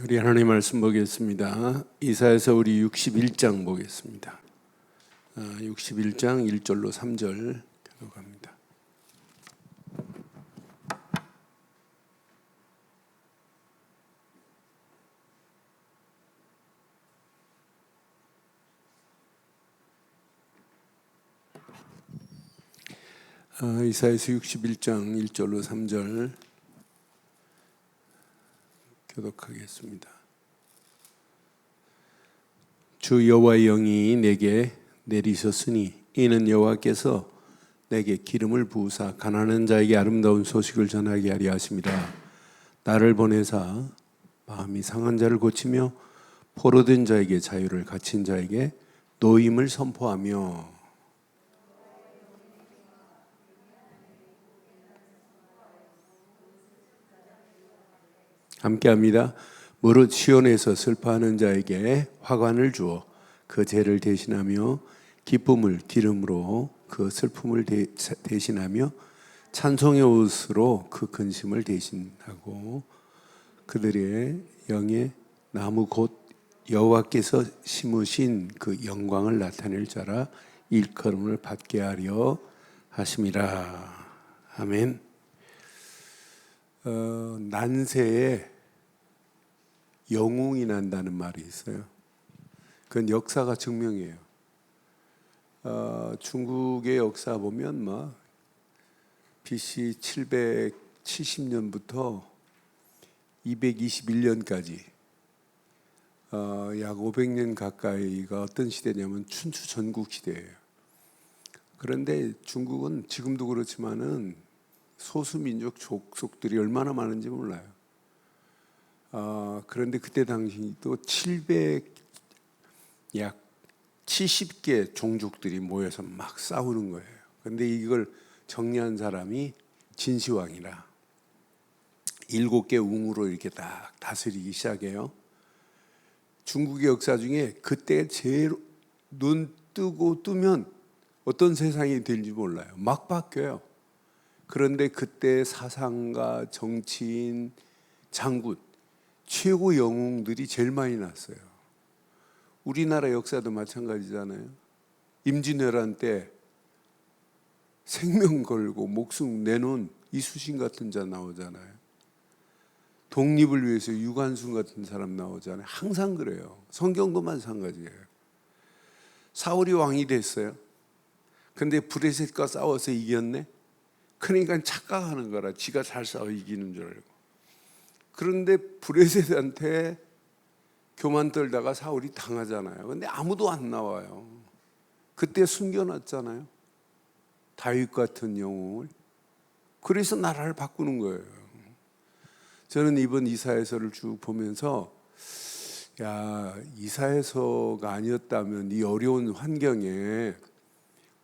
우리 하나님 말씀 보겠습니다. 이사야서 우리 61장 보겠습니다. 61장 1절로 3절 교독합니다. 이사야서 61장 1절로 3절 교독하겠습니다. 주 여호와의 영이 내게 내리셨으니 이는 여호와께서 내게 기름을 부으사 가난한 자에게 아름다운 소식을 전하게 하려 하심이라. 나를 보내사 마음이 상한 자를 고치며 포로된 자에게 자유를, 갇힌 자에게 노임을 선포하며 함께합니다. 무릇 시온에서 슬퍼하는 자에게 화관을 주어 그 죄를 대신하며 기쁨을 기름으로 그 슬픔을 대신하며 찬송의 옷으로 그 근심을 대신하고 그들의 영의 나무 곧 여호와께서 심으신 그 영광을 나타낼 자라 일컬음을 받게 하려 하심이라. 아멘. 난세에 영웅이 난다는 말이 있어요. 그건 역사가 증명이에요. 중국의 역사 보면 BC 770년부터 221년까지 약 500년 가까이가 어떤 시대냐면 춘추 전국 시대예요. 그런데 중국은 지금도 그렇지만은 소수민족 족속들이 얼마나 많은지 몰라요. 그런데 그때 당시도 약 70개 종족들이 모여서 막 싸우는 거예요. 그런데 이걸 정리한 사람이 진시황이라 7개 웅으로 이렇게 딱 다스리기 시작해요. 중국의 역사 중에 그때 제일 눈 뜨고 뜨면 어떤 세상이 될지 몰라요. 막 바뀌어요. 그런데 그때 사상가, 정치인, 장군, 최고 영웅들이 제일 많이 났어요. 우리나라 역사도 마찬가지잖아요. 임진왜란 때 생명 걸고 목숨 내놓은 이수신 같은 자 나오잖아요. 독립을 위해서 유관순 같은 사람 나오잖아요. 항상 그래요. 성경도 마찬가지예요. 사울이 왕이 됐어요. 근데 브레셋과 싸워서 이겼네. 그러니까 착각하는 거라. 지가 잘 싸워 이기는 줄 알고. 그런데 브레셋한테 교만 떨다가 사울이 당하잖아요. 근데 아무도 안 나와요. 그때 숨겨놨잖아요. 다윗 같은 영웅을. 그래서 나라를 바꾸는 거예요. 저는 이번 이사야서를 쭉 보면서 이사야서가 아니었다면 이 어려운 환경에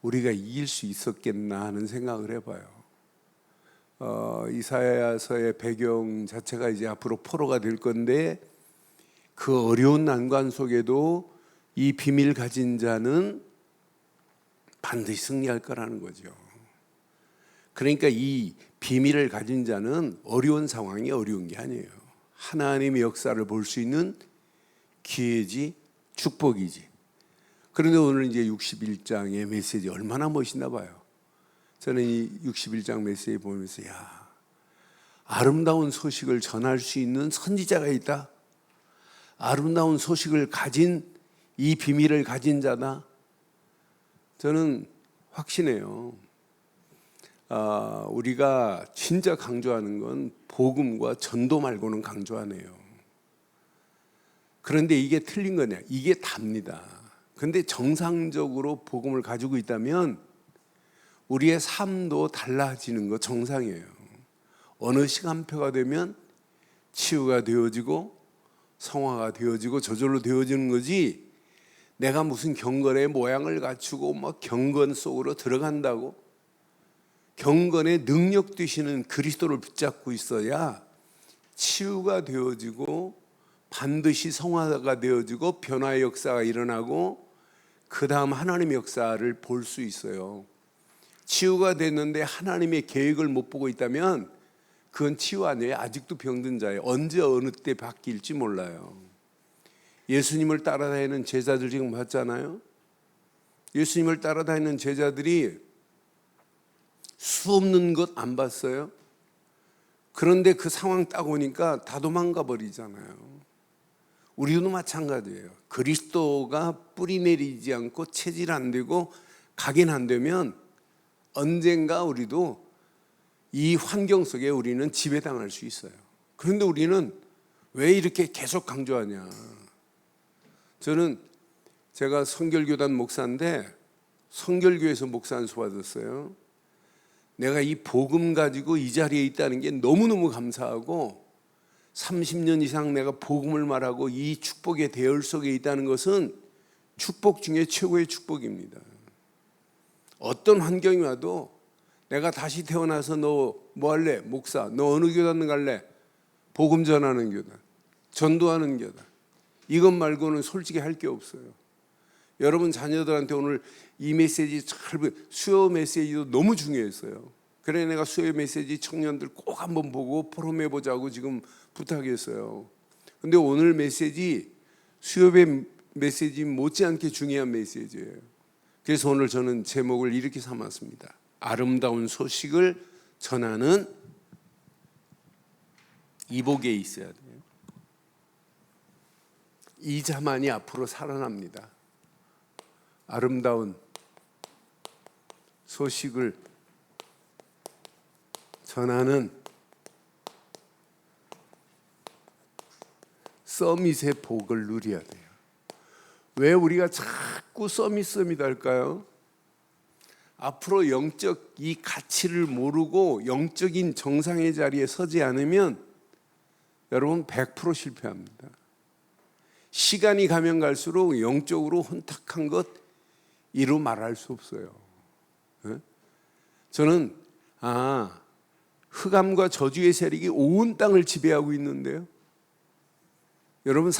우리가 이길 수 있었겠나 하는 생각을 해봐요. 이사야서의 배경 자체가 이제 앞으로 포로가 될 건데 그 어려운 난관 속에도 이 비밀 가진 자는 반드시 승리할 거라는 거죠. 그러니까 이 비밀을 가진 자는 어려운 상황이 어려운 게 아니에요. 하나님의 역사를 볼 수 있는 기회지, 축복이지. 그런데 오늘 이제 61장의 메시지 얼마나 멋있나 봐요. 저는 이 61장 메시지 보면서 아름다운 소식을 전할 수 있는 선지자가 있다. 아름다운 소식을 가진 이 비밀을 가진 자다. 저는 확신해요. 우리가 진짜 강조하는 건 복음과 전도 말고는 강조 안 해요. 그런데 이게 틀린 거냐? 이게 답니다. 그런데 정상적으로 복음을 가지고 있다면 우리의 삶도 달라지는 거 정상이에요. 어느 시간표가 되면 치유가 되어지고 성화가 되어지고 저절로 되어지는 거지, 내가 무슨 경건의 모양을 갖추고 경건 속으로 들어간다고, 경건의 능력 되시는 그리스도를 붙잡고 있어야 치유가 되어지고 반드시 성화가 되어지고 변화의 역사가 일어나고 그 다음 하나님의 역사를 볼 수 있어요. 치유가 됐는데 하나님의 계획을 못 보고 있다면 그건 치유 아니에요. 아직도 병든 자예요. 언제 어느 때 바뀔지 몰라요. 예수님을 따라다니는 제자들 지금 봤잖아요. 예수님을 따라다니는 제자들이 수 없는 것 안 봤어요. 그런데 그 상황 딱 오니까 다 도망가 버리잖아요. 우리도 마찬가지예요. 그리스도가 뿌리 내리지 않고 체질 안 되고 각인 안 되면 언젠가 우리도 이 환경 속에 우리는 지배당할 수 있어요. 그런데 우리는 왜 이렇게 계속 강조하냐. 저는 제가 성결교단 목사인데 성결교에서 목사 안수 받았어요. 내가 이 복음 가지고 이 자리에 있다는 게 너무너무 감사하고 30년 이상 내가 복음을 말하고 이 축복의 대열 속에 있다는 것은 축복 중에 최고의 축복입니다. 어떤 환경이 와도 내가 다시 태어나서 너 뭐 할래? 목사. 너 어느 교단 갈래? 복음 전하는 교단. 전도하는 교단. 이것 말고는 솔직히 할 게 없어요. 여러분 자녀들한테 오늘 이 메시지 수요 메시지도 너무 중요했어요. 그래 내가 수요 메시지 청년들 꼭 한번 보고 포럼해보자고 지금 부탁했어요. 근데 오늘 메시지 수요의 메시지 못지않게 중요한 메시지예요. 그래서 오늘 저는 제목을 이렇게 삼았습니다. 아름다운 소식을 전하는 이복에 있어야 돼요. 이 자만이 앞으로 살아납니다. 아름다운 소식을 전하는 서밋의 복을 누려야 돼요. 왜 우리가 자꾸 서밋 할까요? 앞으로 영적 이 가치를 모르고 영적인 정상의 자리에 서지 않으면 여러분 100% 실패합니다. 시간이 가면 갈수록 영적으로 혼탁한 것 이루 말할 수 없어요. 저는 흑암과 저주의 세력이 온 땅을 지배하고 있는데요. 여러분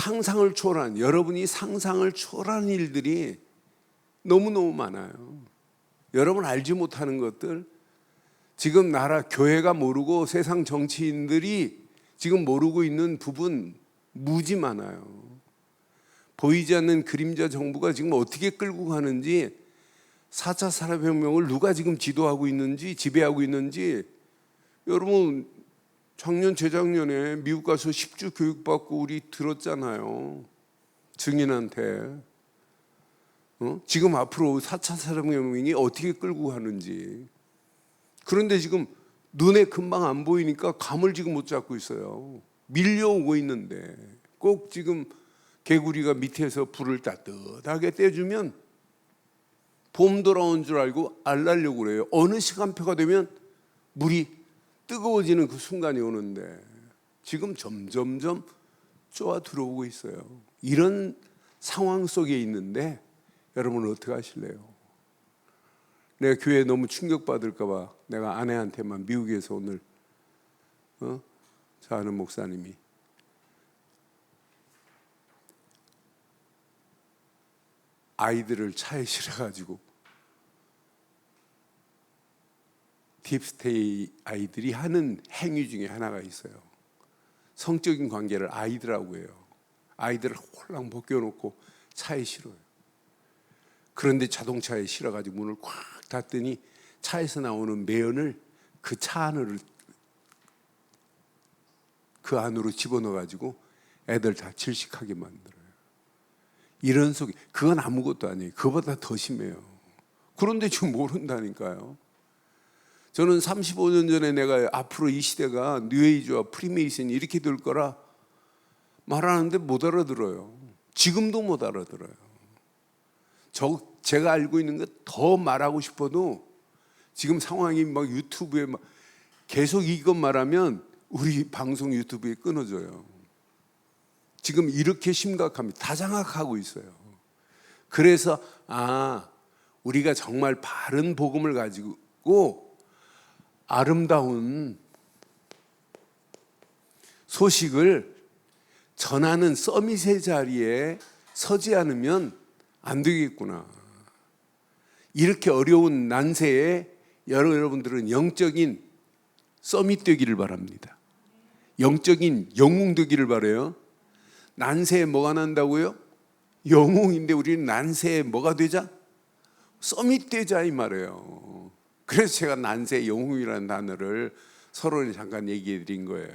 여러분이 상상을 초월한 일들이 너무너무 많아요. 여러분 알지 못하는 것들, 지금 나라 교회가 모르고 세상 정치인들이 지금 모르고 있는 부분 무지 많아요. 보이지 않는 그림자 정부가 지금 어떻게 끌고 가는지, 4차 산업혁명을 누가 지금 지도하고 있는지, 지배하고 있는지. 여러분 작년 재작년에 미국 가서 10주 교육받고 우리 들었잖아요. 증인한테. 지금 앞으로 4차 산업혁명이 어떻게 끌고 가는지. 그런데 지금 눈에 금방 안 보이니까 감을 지금 못 잡고 있어요. 밀려오고 있는데 꼭 지금 개구리가 밑에서 불을 따뜻하게 떼주면 봄 돌아온 줄 알고 알 날려고 그래요. 어느 시간표가 되면 물이 뜨거워지는 그 순간이 오는데 지금 점점점 쪼아 들어오고 있어요. 이런 상황 속에 있는데 여러분은 어떻게 하실래요? 내가 교회에 너무 충격받을까 봐 내가 아내한테만 미국에서 오늘 저 아는 목사님이 아이들을 차에 실어가지고 딥스테이 아이들이 하는 행위 중에 하나가 있어요. 성적인 관계를 아이들하고 해요. 아이들을 홀랑 벗겨놓고 차에 실어요. 그런데 자동차에 실어가지고 문을 꽉 닫더니 차에서 나오는 매연을 그 차 안으로 집어넣어가지고 애들 다 질식하게 만들어요. 이런 속에 그건 아무것도 아니에요. 그보다 더 심해요. 그런데 지금 모른다니까요. 저는 35년 전에 내가 앞으로 이 시대가 뉴에이지와 프리메이슨이 이렇게 될 거라 말하는데 못 알아들어요. 지금도 못 알아들어요. 제가 알고 있는 것 더 말하고 싶어도 지금 상황이 막 유튜브에 막 계속 이것 말하면 우리 방송 유튜브에 끊어져요. 지금 이렇게 심각합니다. 다 장악하고 있어요. 그래서 우리가 정말 바른 복음을 가지고 아름다운 소식을 전하는 서밋의 자리에 서지 않으면 안 되겠구나. 이렇게 어려운 난세에 여러분들은 영적인 서밋 되기를 바랍니다. 영적인 영웅 되기를 바라요. 난세에 뭐가 난다고요? 영웅인데 우리는 난세에 뭐가 되자? 서밋 되자 이 말이에요. 그래서 제가 난세 영웅이라는 단어를 서론에 잠깐 얘기해 드린 거예요.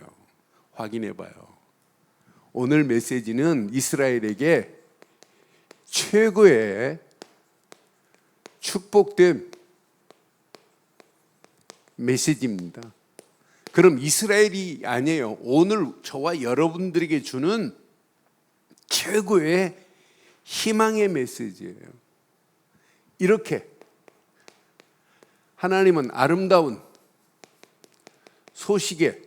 확인해 봐요. 오늘 메시지는 이스라엘에게 최고의 축복된 메시지입니다. 그럼 이스라엘이 아니에요. 오늘 저와 여러분들에게 주는 최고의 희망의 메시지예요. 이렇게 하나님은 아름다운 소식의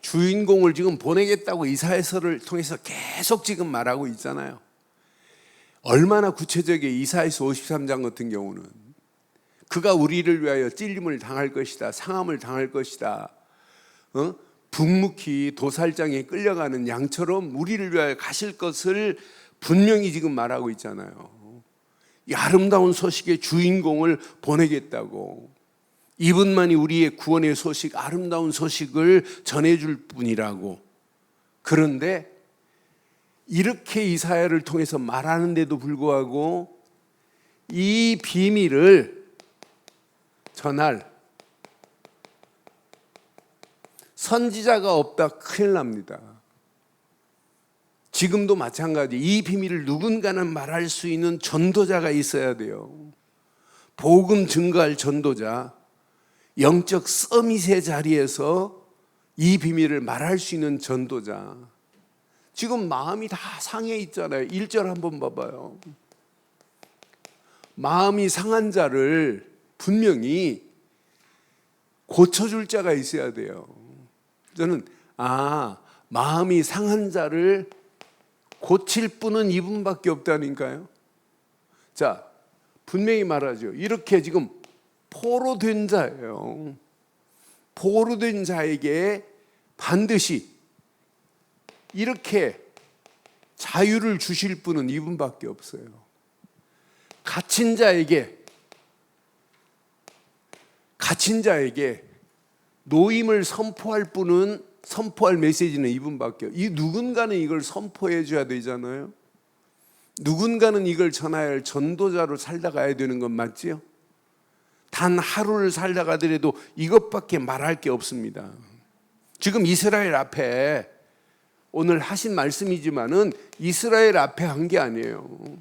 주인공을 지금 보내겠다고 이사야서를 통해서 계속 지금 말하고 있잖아요. 얼마나 구체적이에요. 이사야서 53장 같은 경우는 그가 우리를 위하여 찔림을 당할 것이다, 상함을 당할 것이다, 북묵히 도살장에 끌려가는 양처럼 우리를 위하여 가실 것을 분명히 지금 말하고 있잖아요. 이 아름다운 소식의 주인공을 보내겠다고, 이분만이 우리의 구원의 소식, 아름다운 소식을 전해줄 분이라고. 그런데 이렇게 이사야를 통해서 말하는데도 불구하고 이 비밀을 전할 선지자가 없다 큰일 납니다. 지금도 마찬가지. 이 비밀을 누군가는 말할 수 있는 전도자가 있어야 돼요. 복음 증거할 전도자, 영적 서밋의 자리에서 이 비밀을 말할 수 있는 전도자. 지금 마음이 다 상해 있잖아요. 1절 한번 봐봐요. 마음이 상한 자를 분명히 고쳐줄 자가 있어야 돼요. 저는 마음이 상한 자를 고칠 분은 이분밖에 없다니까요. 자, 분명히 말하죠. 이렇게 지금 포로된 자예요. 포로된 자에게 반드시 이렇게 자유를 주실 분은 이분밖에 없어요. 갇힌 자에게 노임을 선포할 분은, 선포할 메시지는 이분밖에 없어요. 이 누군가는 이걸 선포해 줘야 되잖아요. 누군가는 이걸 전해야 할 전도자로 살다 가야 되는 건 맞지요? 단 하루를 살다 가더라도 이것밖에 말할 게 없습니다. 지금 이스라엘 앞에 오늘 하신 말씀이지만은 이스라엘 앞에 한 게 아니에요.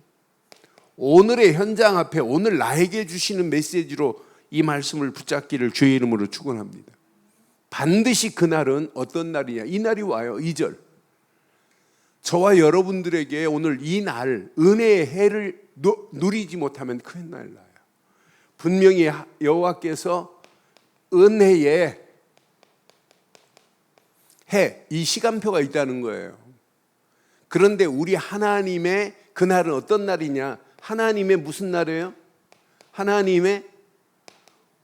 오늘의 현장 앞에 오늘 나에게 주시는 메시지로 이 말씀을 붙잡기를 주의 이름으로 축원합니다. 반드시 그날은 어떤 날이냐? 이 날이 와요. 2절. 저와 여러분들에게 오늘 이 날 은혜의 해를 누리지 못하면 큰일 나요. 분명히 여호와께서 은혜의 해, 이 시간표가 있다는 거예요. 그런데 우리 하나님의 그날은 어떤 날이냐? 하나님의 무슨 날이에요? 하나님의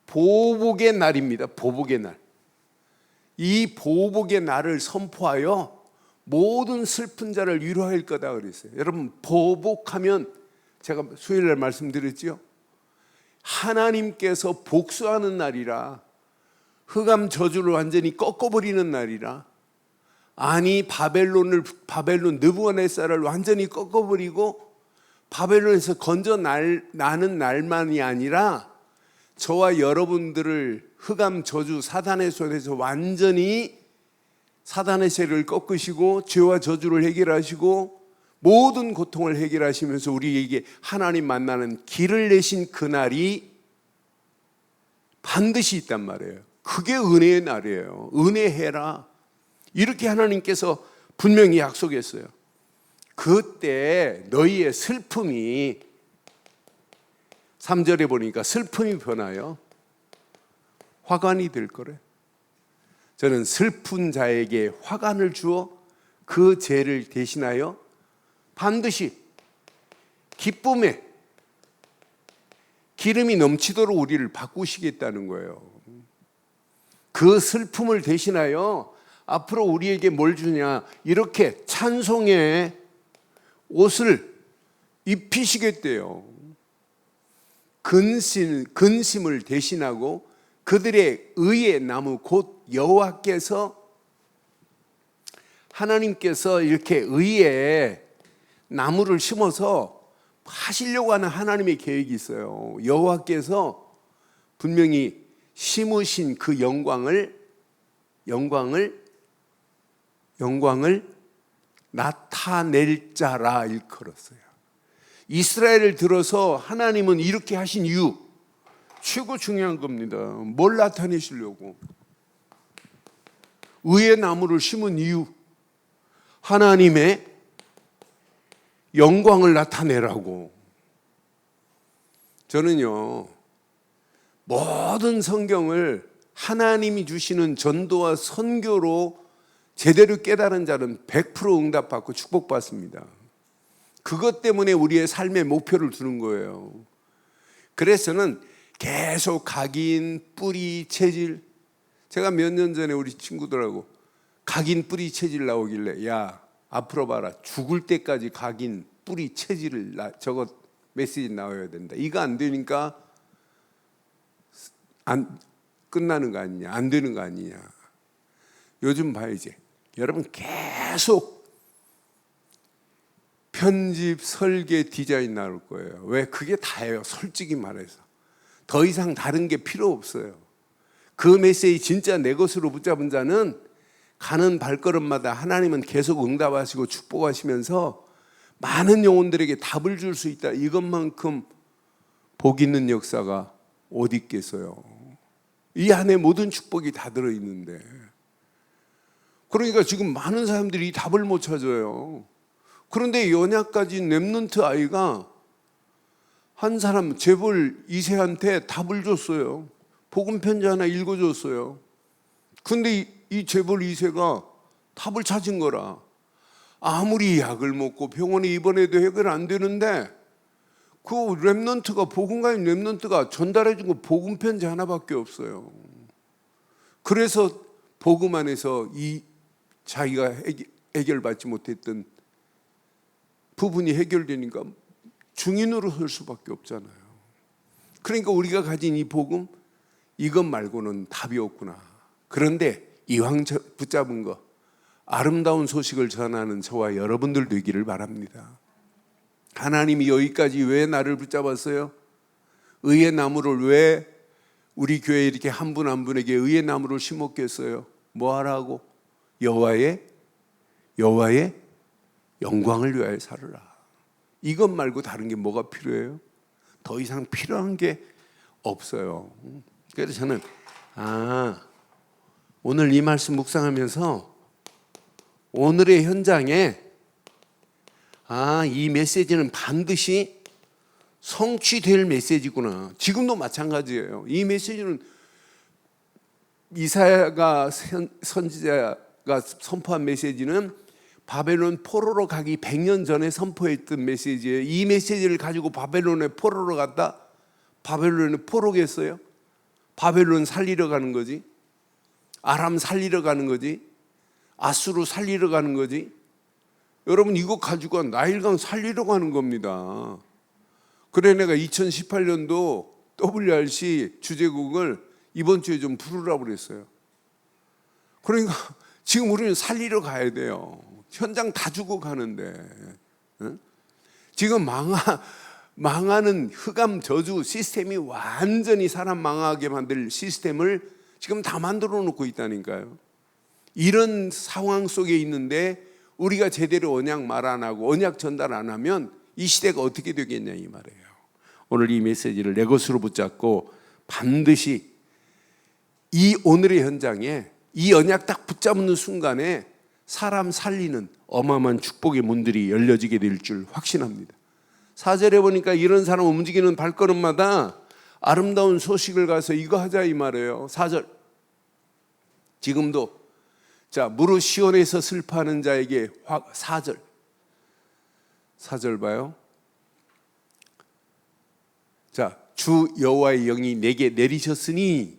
보복의 날입니다. 보복의 날. 이 보복의 날을 선포하여 모든 슬픈 자를 위로할 거다 그랬어요. 여러분, 보복하면 제가 수요일 날 말씀드렸죠. 하나님께서 복수하는 날이라, 흑암 저주를 완전히 꺾어버리는 날이라, 아니 바벨론 느부갓네살을 완전히 꺾어버리고 바벨론에서 건져 나는 날만이 아니라 저와 여러분들을 흑암 저주 사단의 손에서 완전히 사단의 세를 꺾으시고 죄와 저주를 해결하시고 모든 고통을 해결하시면서 우리에게 하나님 만나는 길을 내신 그날이 반드시 있단 말이에요. 그게 은혜의 날이에요. 은혜해라. 이렇게 하나님께서 분명히 약속했어요. 그때 너희의 슬픔이, 3절에 보니까 슬픔이 변하여 화관이 될 거래. 저는 슬픈 자에게 화관을 주어 그 죄를 대신하여 반드시 기쁨의 기름이 넘치도록 우리를 바꾸시겠다는 거예요. 그 슬픔을 대신하여 앞으로 우리에게 뭘 주냐? 이렇게 찬송의 옷을 입히시겠대요. 근심을 대신하고 그들의 의의 나무 곧 여호와께서 하나님께서 이렇게 의의 나무를 심어서 하시려고 하는 하나님의 계획이 있어요. 여호와께서 분명히 심으신 그 영광을 나타낼 자라 일컬었어요. 이스라엘을 들어서 하나님은 이렇게 하신 이유, 최고 중요한 겁니다. 뭘 나타내시려고? 의의 나무를 심은 이유, 하나님의 영광을 나타내라고. 저는요, 모든 성경을 하나님이 주시는 전도와 선교로 제대로 깨달은 자는 100% 응답받고 축복받습니다. 그것 때문에 우리의 삶의 목표를 두는 거예요. 그래서는 계속 각인, 뿌리, 체질. 제가 몇 년 전에 우리 친구들하고 각인, 뿌리, 체질 나오길래, 야, 앞으로 봐라. 죽을 때까지 각인, 뿌리, 체질을 저거 메시지 나와야 된다. 이거 안 되니까 끝나는 거 아니냐, 안 되는 거 아니냐. 요즘 봐야지. 여러분 계속 편집, 설계, 디자인 나올 거예요. 왜? 그게 다예요. 솔직히 말해서. 더 이상 다른 게 필요 없어요. 그 메시지 진짜 내 것으로 붙잡은 자는 가는 발걸음마다 하나님은 계속 응답하시고 축복하시면서 많은 영혼들에게 답을 줄 수 있다. 이것만큼 복 있는 역사가 어디 있겠어요. 이 안에 모든 축복이 다 들어있는데. 그러니까 지금 많은 사람들이 이 답을 못 찾아요. 그런데 연약까지 렘넌트 아이가 한 사람 재벌 2세한테 답을 줬어요. 복음 편지 하나 읽어줬어요. 근데 이 재벌 2세가 답을 찾은 거라. 아무리 약을 먹고 병원에 입원해도 해결 안 되는데 그 렘넌트가, 복음가인 렘넌트가 전달해 준 거 복음 편지 하나밖에 없어요. 그래서 복음 안에서 이 자기가 해결받지 못했던 부분이 해결되니까 증인으로 설 수밖에 없잖아요. 그러니까 우리가 가진 이 복음, 이것 말고는 답이 없구나. 그런데 이왕 붙잡은 거, 아름다운 소식을 전하는 저와 여러분들 되기를 바랍니다. 하나님이 여기까지 왜 나를 붙잡았어요? 의의 나무를 왜 우리 교회에 이렇게 한 분 한 분에게 의의 나무를 심었겠어요? 뭐 하라고? 여호와의 영광을 위하여 살으라. 이것 말고 다른 게 뭐가 필요해요? 더 이상 필요한 게 없어요. 그래서 저는 오늘 이 말씀 묵상하면서 오늘의 현장에 이 메시지는 반드시 성취될 메시지구나. 지금도 마찬가지예요. 이 메시지는 이사야가 선지자가 선포한 메시지는 바벨론 포로로 가기 100년 전에 선포했던 메시지예요. 이 메시지를 가지고 바벨론에 포로로 갔다? 바벨론에 포로겠어요? 바벨론 살리러 가는 거지. 아람 살리러 가는 거지. 아수르 살리러 가는 거지. 여러분 이거 가지고 나일강 살리러 가는 겁니다. 그래 내가 2018년도 WRC 주제곡을 이번 주에 좀 부르라고 그랬어요. 그러니까 지금 우리는 살리러 가야 돼요. 현장 다 주고 가는데 지금 망하는 흑암 저주 시스템이 완전히 사람 망하게 만들 시스템을 지금 다 만들어 놓고 있다니까요. 이런 상황 속에 있는데 우리가 제대로 언약 말 안 하고 언약 전달 안 하면 이 시대가 어떻게 되겠냐 이 말이에요. 오늘 이 메시지를 내 것으로 붙잡고 반드시 이 오늘의 현장에 이 언약 딱 붙잡는 순간에 사람 살리는 어마어마한 축복의 문들이 열려지게 될 줄 확신합니다. 4절에 보니까 이런 사람 움직이는 발걸음마다 아름다운 소식을 가서 이거 하자 이 말이에요. 4절 지금도 무릇 시온에서 슬퍼하는 자에게 4절 봐요. 주 여호와의 영이 내게 내리셨으니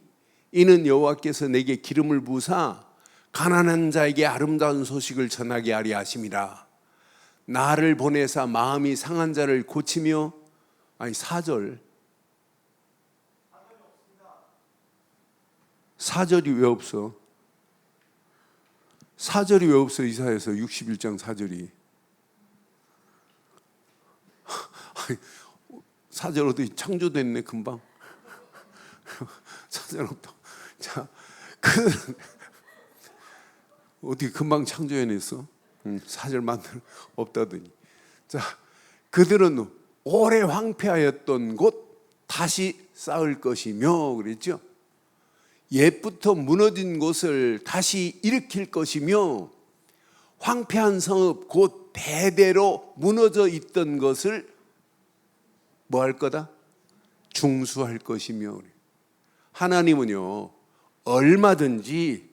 이는 여호와께서 내게 기름을 부으사 가난한 자에게 아름다운 소식을 전하게 하려 하심이라. 나를 보내사 마음이 상한 자를 고치며 4절 4절이 왜 없어? 4절이 왜 없어? 이사야서 61장 4절이. 4절 어디 창조됐네 금방. 4절 없다. 자, 그들은 어떻게 금방 창조해냈어? 4절 만들 없다더니. 자, 그들은 오래 황폐하였던 곳 다시 쌓을 것이며 그랬죠. 옛부터 무너진 곳을 다시 일으킬 것이며 황폐한 성읍 곧 대대로 무너져 있던 것을 뭐 할 거다? 중수할 것이며. 하나님은요 얼마든지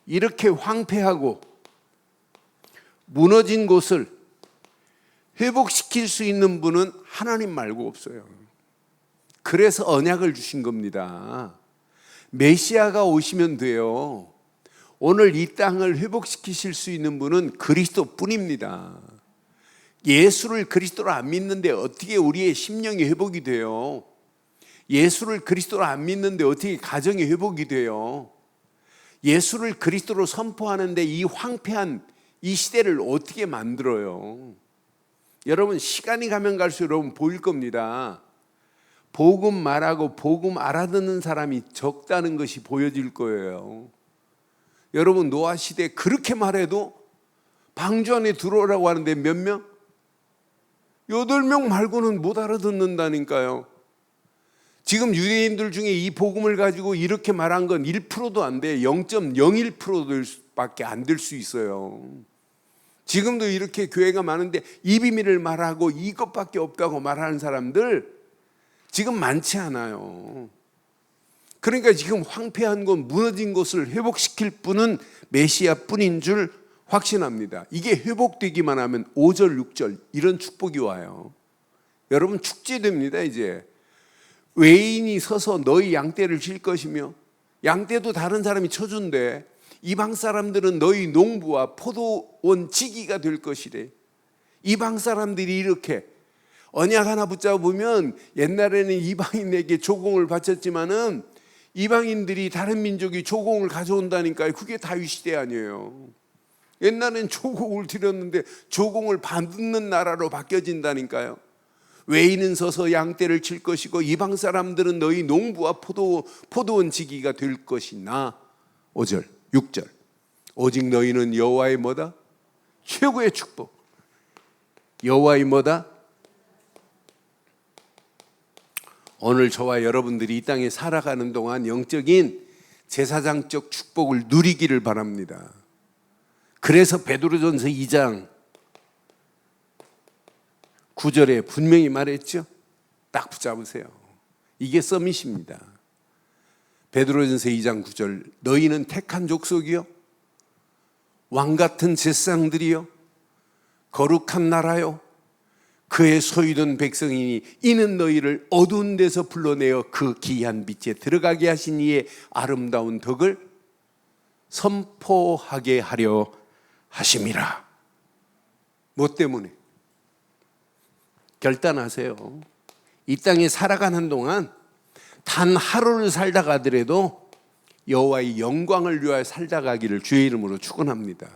이렇게 황폐하고 무너진 곳을 회복시킬 수 있는 분은 하나님 말고 없어요. 그래서 언약을 주신 겁니다. 메시아가 오시면 돼요. 오늘 이 땅을 회복시키실 수 있는 분은 그리스도뿐입니다. 예수를 그리스도로 안 믿는데 어떻게 우리의 심령이 회복이 돼요? 예수를 그리스도로 안 믿는데 어떻게 가정이 회복이 돼요? 예수를 그리스도로 선포하는데 이 황폐한 이 시대를 어떻게 만들어요? 여러분 시간이 가면 갈수록 여러분 보일 겁니다. 복음 말하고 복음 알아듣는 사람이 적다는 것이 보여질 거예요. 여러분 노아 시대 그렇게 말해도 방주 안에 들어오라고 하는데 몇 명? 8명 말고는 못 알아듣는다니까요. 지금 유대인들 중에 이 복음을 가지고 이렇게 말한 건 1%도 안 돼. 0.01%밖에 안 될 수 있어요. 지금도 이렇게 교회가 많은데 이 비밀을 말하고 이것밖에 없다고 말하는 사람들 지금 많지 않아요. 그러니까 지금 황폐한 곳, 무너진 곳을 회복시킬 분은 메시아뿐인 줄 확신합니다. 이게 회복되기만 하면 5절, 6절 이런 축복이 와요. 여러분 축제됩니다. 이제 외인이 서서 너희 양떼를 칠 것이며, 양떼도 다른 사람이 쳐준대. 이방 사람들은 너희 농부와 포도원 지기가 될 것이래. 이방 사람들이 이렇게 언약 하나 붙잡으면 옛날에는 이방인에게 조공을 바쳤지만은 이방인들이 다른 민족이 조공을 가져온다니까요. 그게 다윗 시대 아니에요. 옛날엔 조공을 드렸는데 조공을 받는 나라로 바뀌어진다니까요. 외인은 서서 양떼를 칠 것이고 이방 사람들은 너희 농부와 포도원 지기가 될 것이나 5절 6절 오직 너희는 여호와의 뭐다? 최고의 축복. 여호와의 뭐다? 오늘 저와 여러분들이 이 땅에 살아가는 동안 영적인 제사장적 축복을 누리기를 바랍니다. 그래서 베드로전서 2장 9절에 분명히 말했죠. 딱 붙잡으세요. 이게 서밋입니다. 베드로전서 2장 9절 너희는 택한 족속이요 왕같은 제사장들이요 거룩한 나라요 그의 소유된 백성이니 이는 너희를 어두운 데서 불러내어 그 기이한 빛에 들어가게 하신 이의 아름다운 덕을 선포하게 하려 하심이라. 뭐 때문에? 결단하세요. 이 땅에 살아가는 동안 단 하루를 살다 가더라도 여호와의 영광을 위하여 살다 가기를 주의 이름으로 축원합니다.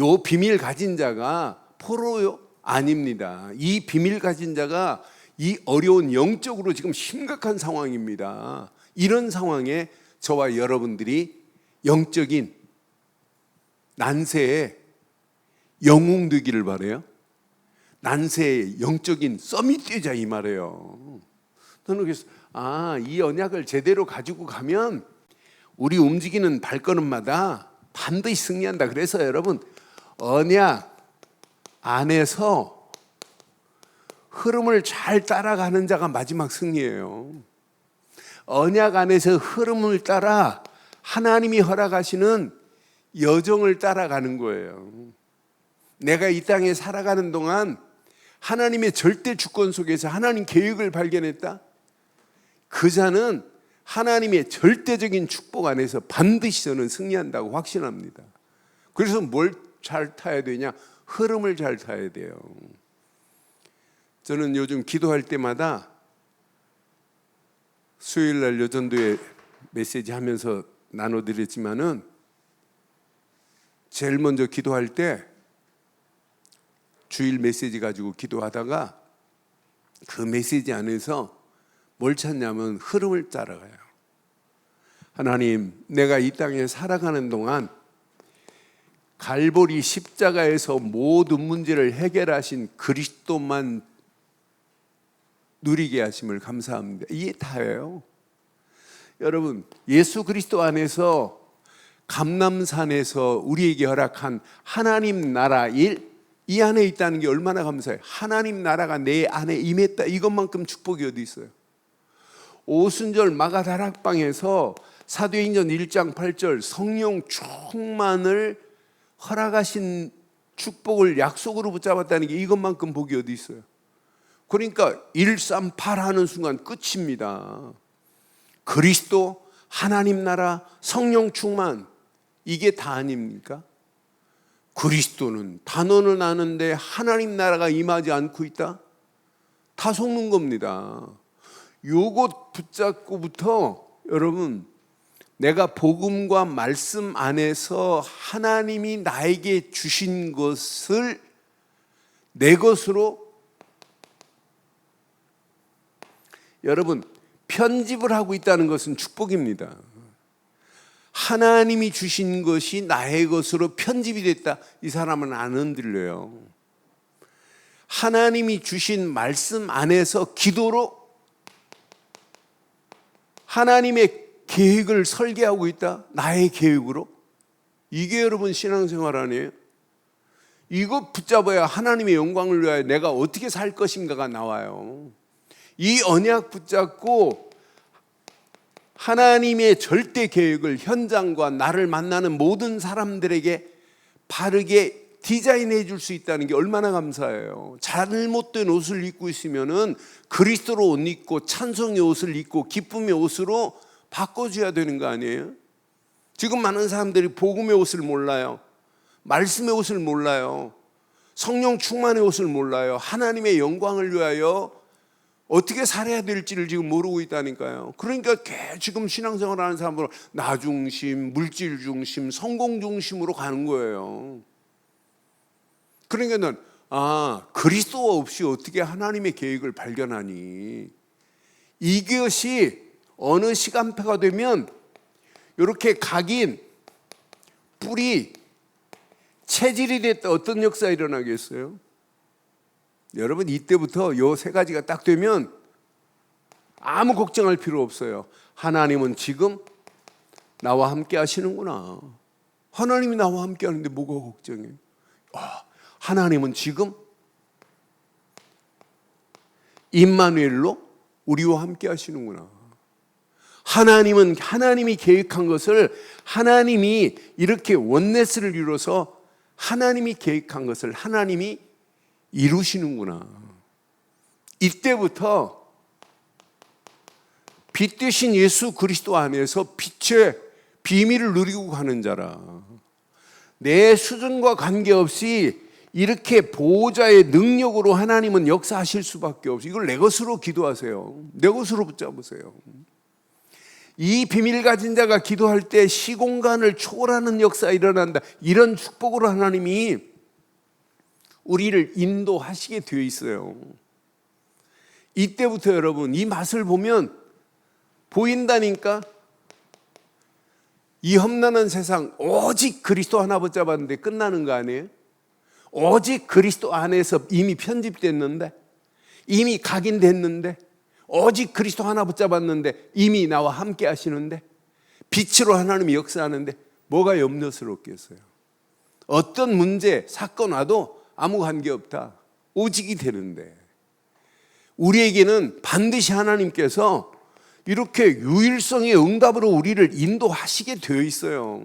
요 비밀 가진 자가 포로요? 아닙니다. 이 비밀 가진 자가 이 어려운 영적으로 지금 심각한 상황입니다. 이런 상황에 저와 여러분들이 영적인 난세에 영웅되기를 바라요. 난세의 영적인 서밋 되자 이 말이에요. 저는 그래서 이 언약을 제대로 가지고 가면 우리 움직이는 발걸음마다 반드시 승리한다. 그래서 여러분 언약 안에서 흐름을 잘 따라가는 자가 마지막 승리예요. 언약 안에서 흐름을 따라 하나님이 허락하시는 여정을 따라가는 거예요. 내가 이 땅에 살아가는 동안 하나님의 절대 주권 속에서 하나님 계획을 발견했다. 그 자는 하나님의 절대적인 축복 안에서 반드시 저는 승리한다고 확신합니다. 그래서 뭘 잘 타야 되냐? 흐름을 잘 타야 돼요. 저는 요즘 기도할 때마다 수요일 날 여전도에 메시지 하면서 나눠드렸지만은 제일 먼저 기도할 때 주일 메시지 가지고 기도하다가 그 메시지 안에서 뭘 찾냐면 흐름을 따라가요. 하나님, 내가 이 땅에 살아가는 동안 갈보리 십자가에서 모든 문제를 해결하신 그리스도만 누리게 하심을 감사합니다. 이게 다예요. 여러분, 예수 그리스도 안에서 감람산에서 우리에게 허락한 하나님 나라 일, 이 안에 있다는 게 얼마나 감사해요. 하나님 나라가 내 안에 임했다. 이것만큼 축복이 어디 있어요. 오순절 마가다락방에서 사도행전 1장 8절 성령 충만을 허락하신 축복을 약속으로 붙잡았다는 게 이것만큼 복이 어디 있어요. 그러니까 138 하는 순간 끝입니다. 그리스도, 하나님 나라, 성령 충만, 이게 다 아닙니까? 그리스도는 단어는 아는데 하나님 나라가 임하지 않고 있다? 다 속는 겁니다. 요것 붙잡고부터 여러분, 내가 복음과 말씀 안에서 하나님이 나에게 주신 것을 내 것으로, 여러분, 편집을 하고 있다는 것은 축복입니다. 하나님이 주신 것이 나의 것으로 편집이 됐다. 이 사람은 안 흔들려요. 하나님이 주신 말씀 안에서 기도로 하나님의 계획을 설계하고 있다. 나의 계획으로. 이게 여러분 신앙생활 아니에요? 이거 붙잡아야 하나님의 영광을 위하여 내가 어떻게 살 것인가가 나와요. 이 언약 붙잡고 하나님의 절대 계획을 현장과 나를 만나는 모든 사람들에게 바르게 디자인해 줄 수 있다는 게 얼마나 감사해요. 잘못된 옷을 입고 있으면은 그리스도로 옷 입고 찬송의 옷을 입고 기쁨의 옷으로 바꿔줘야 되는 거 아니에요? 지금 많은 사람들이 복음의 옷을 몰라요. 말씀의 옷을 몰라요. 성령 충만의 옷을 몰라요. 하나님의 영광을 위하여 어떻게 살아야 될지를 지금 모르고 있다니까요. 그러니까 지금 신앙생활 하는 사람들은 나 중심, 물질 중심, 성공 중심으로 가는 거예요. 그러니까 그리스도 없이 어떻게 하나님의 계획을 발견하니? 이것이 어느 시간표가 되면 이렇게 각인, 뿌리, 체질이 됐다. 어떤 역사가 일어나겠어요? 여러분, 이때부터 요 세 가지가 딱 되면 아무 걱정할 필요 없어요. 하나님은 지금 나와 함께 하시는구나. 하나님이 나와 함께 하는데 뭐가 걱정해? 하나님은 지금 임마누엘로 우리와 함께 하시는구나. 하나님은 하나님이 계획한 것을 하나님이 이렇게 원네스를 이루어서 하나님이 계획한 것을 하나님이 이루시는구나. 이때부터 빛 되신 예수 그리스도 안에서 빛의 비밀을 누리고 가는 자라. 내 수준과 관계없이 이렇게 보호자의 능력으로 하나님은 역사하실 수밖에 없어요. 이걸 내 것으로 기도하세요. 내 것으로 붙잡으세요. 이 비밀 가진 자가 기도할 때 시공간을 초월하는 역사가 일어난다. 이런 축복으로 하나님이 우리를 인도하시게 되어 있어요. 이때부터 여러분 이 맛을 보면 보인다니까. 이 험난한 세상 오직 그리스도 하나 붙잡았는데 끝나는 거 아니에요? 오직 그리스도 안에서 이미 편집됐는데, 이미 각인됐는데, 오직 그리스도 하나 붙잡았는데 이미 나와 함께 하시는데, 빛으로 하나님이 역사하는데 뭐가 염려스럽겠어요? 어떤 문제, 사건 와도 아무 관계없다. 오직이 되는데, 우리에게는 반드시 하나님께서 이렇게 유일성의 응답으로 우리를 인도하시게 되어 있어요.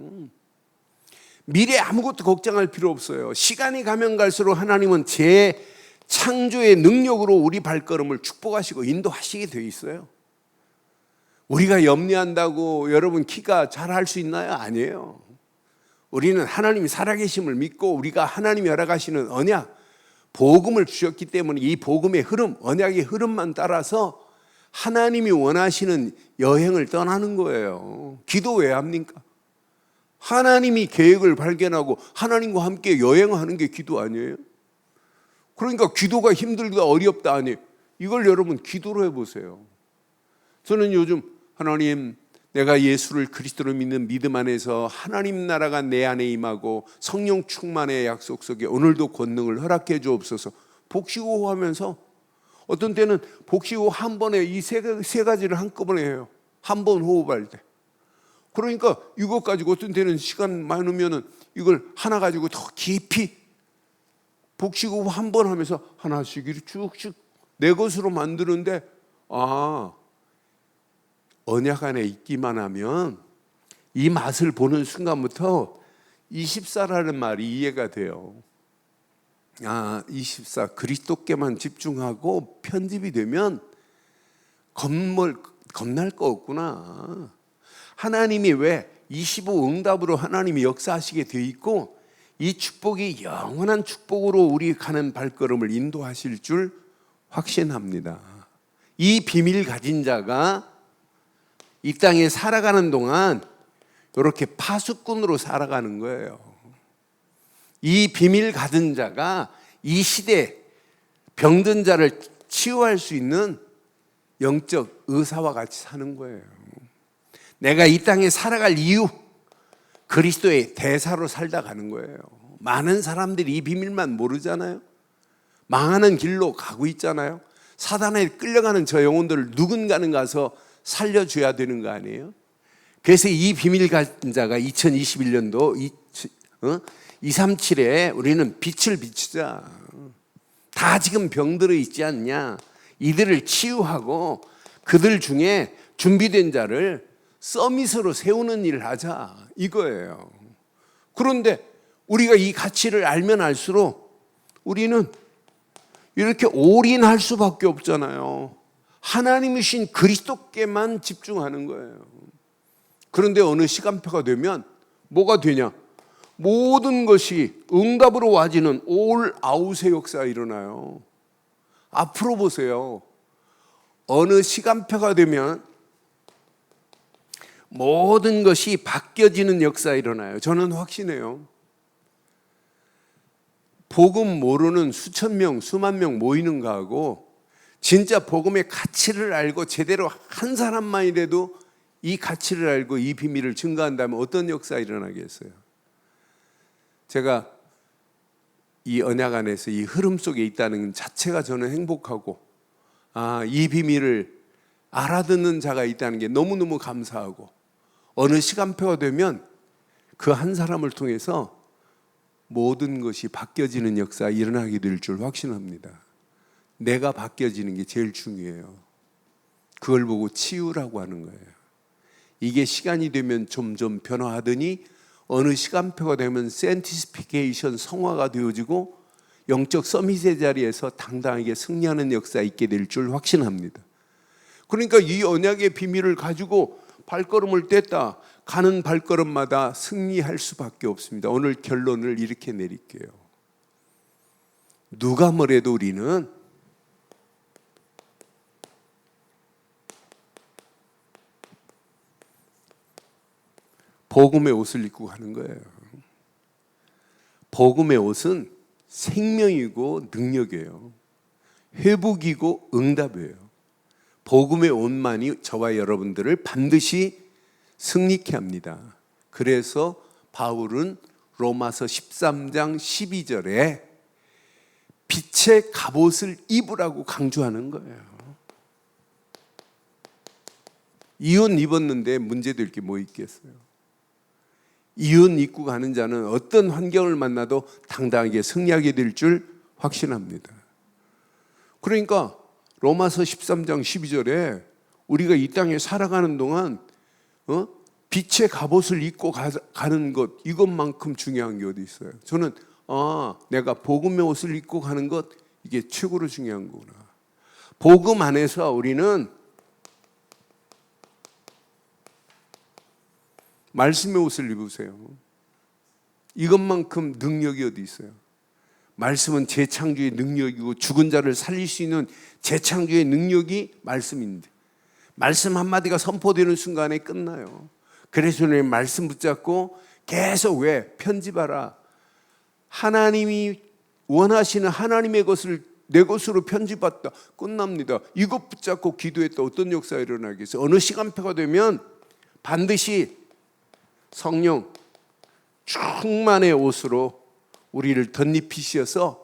미래 아무것도 걱정할 필요 없어요. 시간이 가면 갈수록 하나님은 재창조의 능력으로 우리 발걸음을 축복하시고 인도하시게 되어 있어요. 우리가 염려한다고 여러분 키가 자랄 수 있나요? 아니에요. 우리는 하나님이 살아계심을 믿고 우리가 하나님이 허락하시는 언약, 복음을 주셨기 때문에 이 복음의 흐름, 언약의 흐름만 따라서 하나님이 원하시는 여행을 떠나는 거예요. 기도 왜 합니까? 하나님이 계획을 발견하고 하나님과 함께 여행하는 게 기도 아니에요? 그러니까 기도가 힘들다 어렵다 아니에요. 이걸 여러분 기도로 해보세요. 저는 요즘 하나님, 내가 예수를 그리스도로 믿는 믿음 안에서 하나님 나라가 내 안에 임하고 성령 충만의 약속 속에 오늘도 권능을 허락해 주옵소서 복식호흡하면서, 어떤 때는 복식호흡 한 번에 이 세 가지를 한꺼번에 해요. 한 번 호흡할 때. 그러니까 이것 가지고 어떤 때는 시간 많으면은 이걸 하나 가지고 더 깊이 복식호흡 한 번 하면서 하나씩 이렇게 쭉쭉 내 것으로 만드는데, 언약 안에 있기만 하면 이 맛을 보는 순간부터 24라는 말이 이해가 돼요. 24 그리스도께만 집중하고 편집이 되면 겁날 거 없구나. 하나님이 왜 25 응답으로 하나님이 역사하시게 돼 있고, 이 축복이 영원한 축복으로 우리 가는 발걸음을 인도하실 줄 확신합니다. 이 비밀 가진 자가 이 땅에 살아가는 동안 이렇게 파수꾼으로 살아가는 거예요. 이 비밀 가진 자가 이 시대 병든 자를 치유할 수 있는 영적 의사와 같이 사는 거예요. 내가 이 땅에 살아갈 이유, 그리스도의 대사로 살다 가는 거예요. 많은 사람들이 이 비밀만 모르잖아요. 망하는 길로 가고 있잖아요. 사단에 끌려가는 저 영혼들을 누군가는 가서 살려줘야 되는 거 아니에요? 그래서 이 비밀 가진 자가 2021년도 237에 우리는 빛을 비추자. 다 지금 병들어 있지 않냐? 이들을 치유하고 그들 중에 준비된 자를 서밋으로 세우는 일을 하자, 이거예요. 그런데 우리가 이 가치를 알면 알수록 우리는 이렇게 올인할 수밖에 없잖아요. 하나님이신 그리스도께만 집중하는 거예요. 그런데 어느 시간표가 되면 뭐가 되냐? 모든 것이 응답으로 와지는 올 아웃의 역사가 일어나요. 앞으로 보세요. 어느 시간표가 되면 모든 것이 바뀌어지는 역사가 일어나요. 저는 확신해요. 복음 모르는 수천 명, 수만 명 모이는 거하고 진짜 복음의 가치를 알고 제대로 한 사람만이라도 이 가치를 알고 이 비밀을 증거한다면 어떤 역사가 일어나겠어요? 제가 이 언약 안에서 이 흐름 속에 있다는 자체가 저는 행복하고, 이 비밀을 알아듣는 자가 있다는 게 너무너무 감사하고, 어느 시간표가 되면 그 한 사람을 통해서 모든 것이 바뀌어지는 역사가 일어나게 될 줄 확신합니다. 내가 바뀌어지는 게 제일 중요해요. 그걸 보고 치유라고 하는 거예요. 이게 시간이 되면 점점 변화하더니 어느 시간표가 되면 센티피케이션 성화가 되어지고 영적 서밋의 자리에서 당당하게 승리하는 역사가 있게 될 줄 확신합니다. 그러니까 이 언약의 비밀을 가지고 발걸음을 뗐다 가는 발걸음마다 승리할 수밖에 없습니다. 오늘 결론을 이렇게 내릴게요. 누가 뭐래도 우리는 복음의 옷을 입고 가는 거예요. 복음의 옷은 생명이고 능력이에요. 회복이고 응답이에요. 복음의 옷만이 저와 여러분들을 반드시 승리케 합니다. 그래서 바울은 로마서 13장 12절에 빛의 갑옷을 입으라고 강조하는 거예요. 이 옷 입었는데 문제될 게 뭐 있겠어요? 이 옷 입고 가는 자는 어떤 환경을 만나도 당당하게 승리하게 될 줄 확신합니다. 그러니까 로마서 13장 12절에 우리가 이 땅에 살아가는 동안 빛의 갑옷을 입고 가는 것, 이것만큼 중요한 게 어디 있어요? 저는 내가 복음의 옷을 입고 가는 것, 이게 최고로 중요한 거구나. 복음 안에서 우리는 말씀의 옷을 입으세요. 이것만큼 능력이 어디 있어요? 말씀은 재창조의 능력이고 죽은 자를 살릴 수 있는 재창조의 능력이 말씀인데, 말씀 한마디가 선포되는 순간에 끝나요. 그래서 주님 말씀 붙잡고 계속 왜? 편집하라. 하나님이 원하시는 하나님의 것을 내 것으로 편집했다. 끝납니다. 이것 붙잡고 기도했다. 어떤 역사가 일어나겠어요? 어느 시간표가 되면 반드시 성령 충만의 옷으로 우리를 덧입히셔서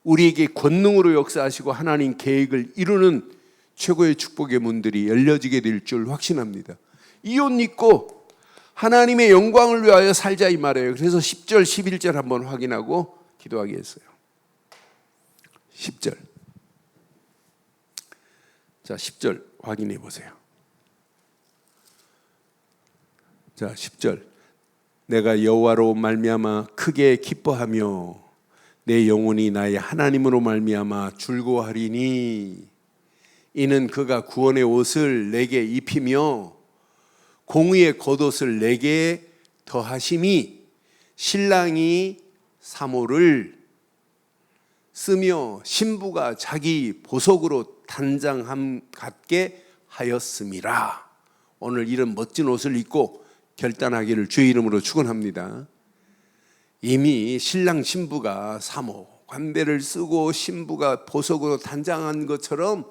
우리에게 권능으로 역사하시고 하나님 계획을 이루는 최고의 축복의 문들이 열려지게 될 줄 확신합니다. 이 옷 입고 하나님의 영광을 위하여 살자 이 말이에요. 그래서 10절 11절 한번 확인하고 기도하겠어요. 10절. 자, 10절 확인해 보세요. 자, 10절. 내가 여호와로 말미암아 크게 기뻐하며 내 영혼이 나의 하나님으로 말미암아 즐거워하리니 이는 그가 구원의 옷을 내게 입히며 공의의 겉옷을 내게 더하심이 신랑이 사모를 쓰며 신부가 자기 보석으로 단장함 같게 하였음이라. 오늘 이런 멋진 옷을 입고 결단하기를 주의 이름으로 축원합니다. 이미 신랑 신부가 사모 관배를 쓰고 신부가 보석으로 단장한 것처럼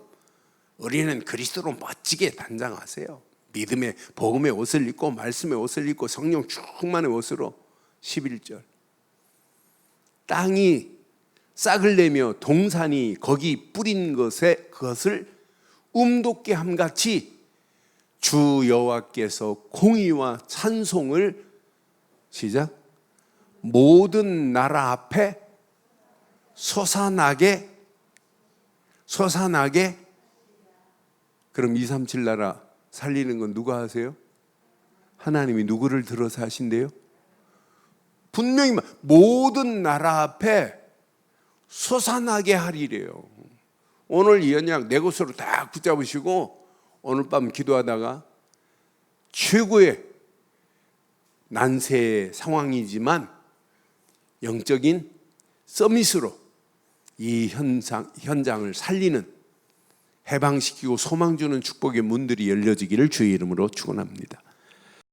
우리는 그리스도로 멋지게 단장하세요. 믿음의 복음의 옷을 입고 말씀의 옷을 입고 성령 충만의 옷으로. 11절. 땅이 싹을 내며 동산이 거기 뿌린 그것을 움돋게 함같이 주 여호와께서 공의와 찬송을 시작 모든 나라 앞에 솟아나게. 그럼 237 나라 살리는 건 누가 하세요? 하나님이 누구를 들어서 하신대요? 분명히 모든 나라 앞에 솟아나게 하리래요. 오늘 이 언약 내 것으로 딱 붙잡으시고 오늘 밤 기도하다가 최고의 난세의 상황이지만 영적인 서밋으로 이 현장을 살리는 해방시키고 소망 주는 축복의 문들이 열려지기를 주의 이름으로 축원합니다.